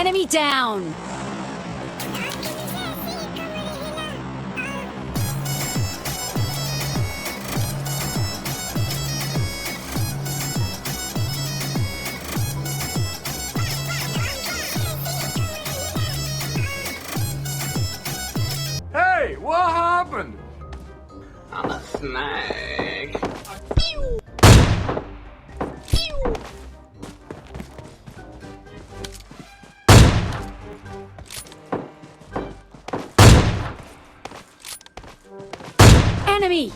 Enemy down! Hey, what happened? I'm a snake. Enemy!